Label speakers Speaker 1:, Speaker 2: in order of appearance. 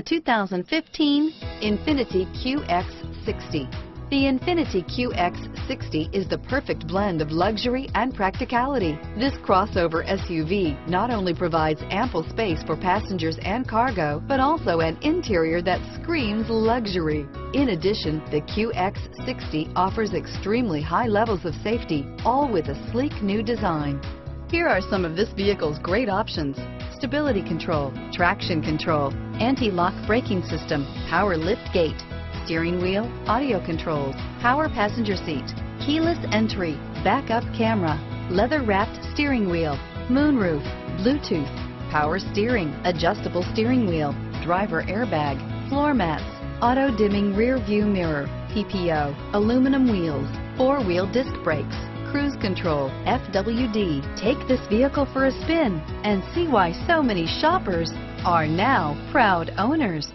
Speaker 1: The 2015 Infiniti QX60. The Infiniti QX60 is the perfect blend of luxury and practicality. This crossover SUV not only provides ample space for passengers and cargo, but also an interior that screams luxury. In addition, the QX60 offers extremely high levels of safety, all with a sleek new design. Here are some of this vehicle's great options: stability control, traction control, anti-lock braking system, power lift gate, steering wheel audio controls, power passenger seat, keyless entry, backup camera, leather-wrapped steering wheel, moonroof, Bluetooth, power steering, adjustable steering wheel, driver airbag, floor mats, auto-dimming rear view mirror, PPO, aluminum wheels, four-wheel disc brakes, cruise control, FWD. Take this vehicle for a spin and see why so many shoppers are now proud owners.